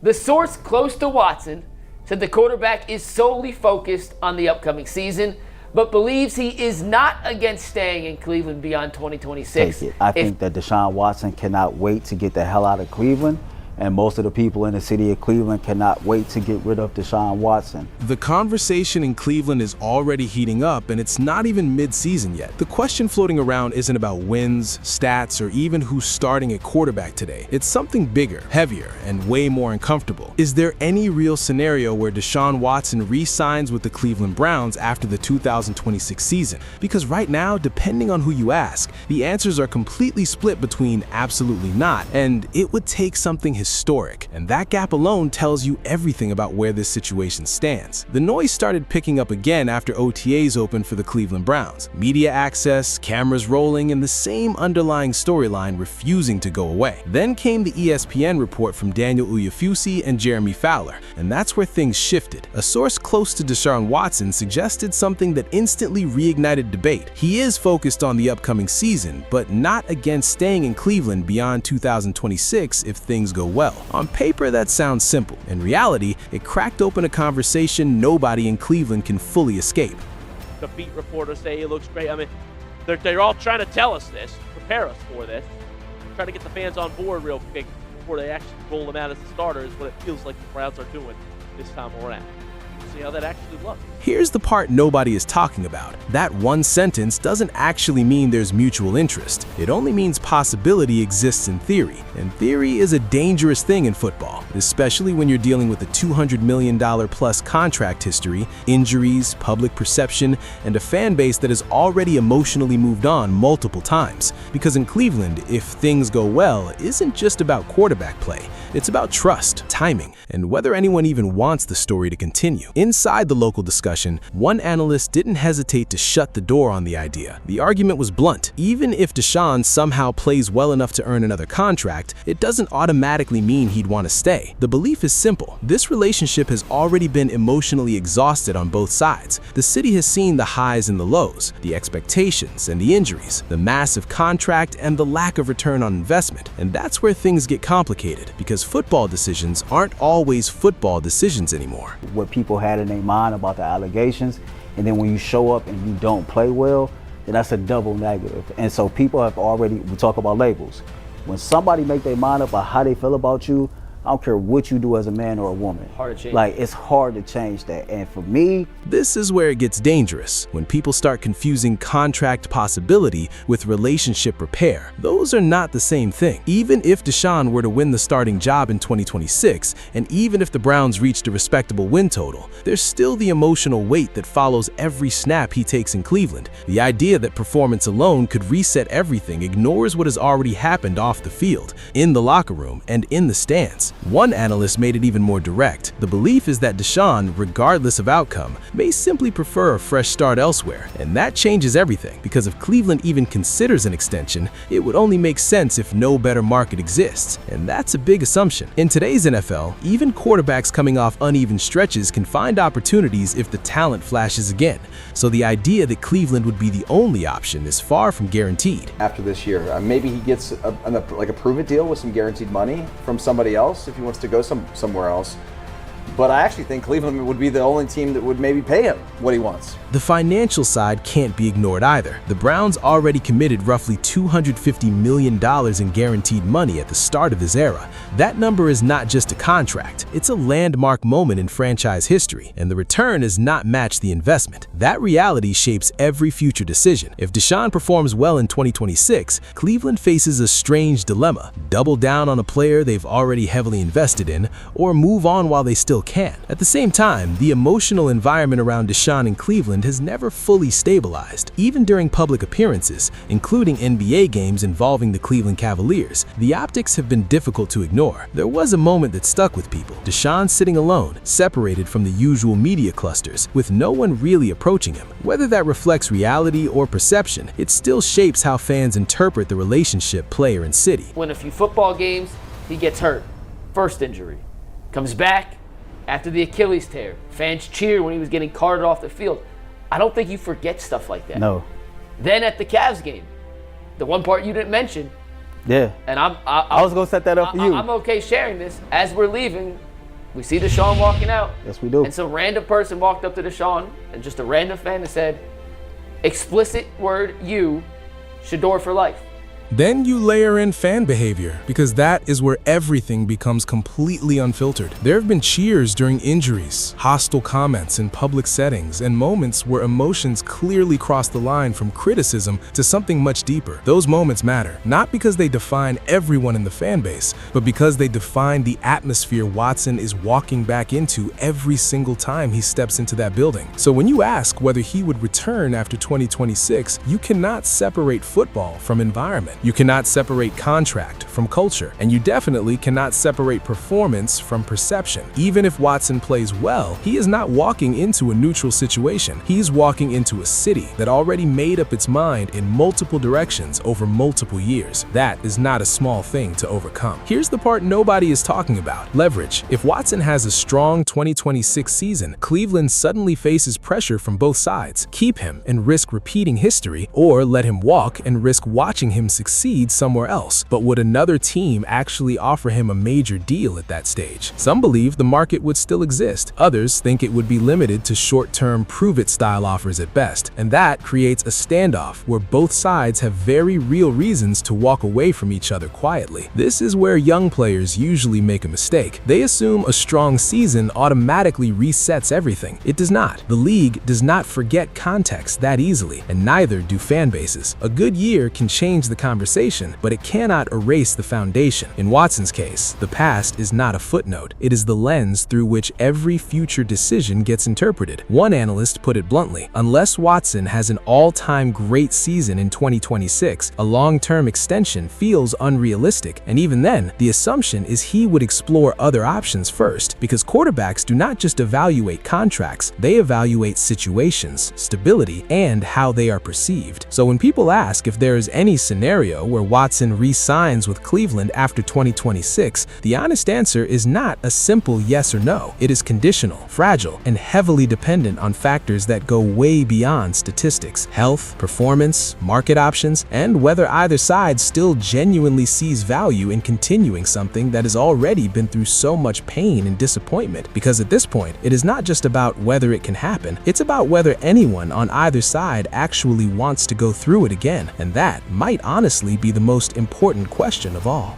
The source close to Watson said the quarterback is solely focused on the upcoming season, but believes he is not against staying in Cleveland beyond 2026. Take it. I think that Deshaun Watson cannot wait to get the hell out of Cleveland. And most of the people in the city of Cleveland cannot wait to get rid of Deshaun Watson. The conversation in Cleveland is already heating up, and it's not even mid-season yet. The question floating around isn't about wins, stats, or even who's starting at quarterback today. It's something bigger, heavier, and way more uncomfortable. Is there any real scenario where Deshaun Watson re-signs with the Cleveland Browns after the 2026 season? Because right now, depending on who you ask, the answers are completely split between absolutely not, and it would take something historic, and that gap alone tells you everything about where this situation stands. The noise started picking up again after OTAs opened for the Cleveland Browns. Media access, cameras rolling, and the same underlying storyline refusing to go away. Then came the ESPN report from Daniel Uyafusi and Jeremy Fowler, and that's where things shifted. A source close to Deshaun Watson suggested something that instantly reignited debate. He is focused on the upcoming season, but not against staying in Cleveland beyond 2026 if things go well. On paper, that sounds simple. In reality, it cracked open a conversation nobody in Cleveland can fully escape. The beat reporters say he looks great. I mean, they're all trying to tell us this, prepare us for this, try to get the fans on board real quick before they actually roll them out as the starter is what it feels like the Browns are doing this time around. See how that actually looks. Here's the part nobody is talking about. That one sentence doesn't actually mean there's mutual interest. It only means possibility exists in theory. And theory is a dangerous thing in football, especially when you're dealing with a $200 million plus contract history, injuries, public perception, and a fan base that has already emotionally moved on multiple times. Because in Cleveland, if things go well, isn't just about quarterback play. It's about trust, timing, and whether anyone even wants the story to continue. Inside the local discussion, one analyst didn't hesitate to shut the door on the idea. The argument was blunt. Even if Deshaun somehow plays well enough to earn another contract, it doesn't automatically mean he'd want to stay. The belief is simple. This relationship has already been emotionally exhausted on both sides. The city has seen the highs and the lows, the expectations and the injuries, the massive contract and the lack of return on investment. And that's where things get complicated, because football decisions aren't always football decisions anymore. What people had in their mind about the allegations, and then when you show up and you don't play well, then that's a double negative. And so people have already, we talk about labels. When somebody make their mind up about how they feel about you, I don't care what you do as a man or a woman. Hard to change. Like, it's hard to change that. And for me, this is where it gets dangerous, when people start confusing contract possibility with relationship repair. Those are not the same thing. Even if Deshaun were to win the starting job in 2026, and even if the Browns reached a respectable win total, there's still the emotional weight that follows every snap he takes in Cleveland. The idea that performance alone could reset everything ignores what has already happened off the field, in the locker room, and in the stands. One analyst made it even more direct. The belief is that Deshaun, regardless of outcome, may simply prefer a fresh start elsewhere. And that changes everything, because if Cleveland even considers an extension, it would only make sense if no better market exists. And that's a big assumption. In today's NFL, even quarterbacks coming off uneven stretches can find opportunities if the talent flashes again. So the idea that Cleveland would be the only option is far from guaranteed. After this year, maybe he gets a prove-it deal with some guaranteed money from somebody else if he wants to go somewhere else. But I actually think Cleveland would be the only team that would maybe pay him what he wants. The financial side can't be ignored either. The Browns already committed roughly $250 million in guaranteed money at the start of his era. That number is not just a contract, it's a landmark moment in franchise history, and the return has not matched the investment. That reality shapes every future decision. If Deshaun performs well in 2026, Cleveland faces a strange dilemma: double down on a player they've already heavily invested in, or move on while they still can. At the same time, the emotional environment around Deshaun in Cleveland has never fully stabilized. Even during public appearances, including NBA games involving the Cleveland Cavaliers, the optics have been difficult to ignore. There was a moment that stuck with people: Deshaun sitting alone, separated from the usual media clusters, with no one really approaching him. Whether that reflects reality or perception, it still shapes how fans interpret the relationship player and city. Win a few football games, he gets hurt. First injury. Comes back after the Achilles tear. Fans cheer when he was getting carted off the field. I don't think you forget stuff like that. no. Then at the Cavs game, the one part you didn't mention, Yeah. and I was going to set that up for you. I'm okay sharing this. As we're leaving, We see Deshaun walking out. Yes, we do. And some random person walked up to Deshaun, and just a random fan, and said, explicit word you, Shedeur for life. Then you layer in fan behavior, because that is where everything becomes completely unfiltered. There have been cheers during injuries, hostile comments in public settings, and moments where emotions clearly cross the line from criticism to something much deeper. Those moments matter, not because they define everyone in the fan base, but because they define the atmosphere Watson is walking back into every single time he steps into that building. So when you ask whether he would return after 2026, you cannot separate football from environment. You cannot separate contract from culture, and you definitely cannot separate performance from perception. Even if Watson plays well, he is not walking into a neutral situation. He's walking into a city that already made up its mind in multiple directions over multiple years. That is not a small thing to overcome. Here's the part nobody is talking about: leverage. If Watson has a strong 2026 season, Cleveland suddenly faces pressure from both sides. Keep him and risk repeating history, or let him walk and risk watching him succeed somewhere else. But would another team actually offer him a major deal at that stage? Some believe the market would still exist. Others think it would be limited to short-term prove-it style offers at best. And that creates a standoff where both sides have very real reasons to walk away from each other quietly. This is where young players usually make a mistake. They assume a strong season automatically resets everything. It does not. The league does not forget context that easily, and neither do fan bases. A good year can change the conversation, but it cannot erase the foundation. In Watson's case, the past is not a footnote. It is the lens through which every future decision gets interpreted. One analyst put it bluntly: unless Watson has an all-time great season in 2026, a long-term extension feels unrealistic. And even then, the assumption is he would explore other options first, because quarterbacks do not just evaluate contracts, they evaluate situations, stability, and how they are perceived. So when people ask if there is any scenario where Watson re-signs with Cleveland after 2026, the honest answer is not a simple yes or no. It is conditional, fragile, and heavily dependent on factors that go way beyond statistics: health, performance, market options, and whether either side still genuinely sees value in continuing something that has already been through so much pain and disappointment. Because at this point, it is not just about whether it can happen, it's about whether anyone on either side actually wants to go through it again. And that might honestly be the most important question of all.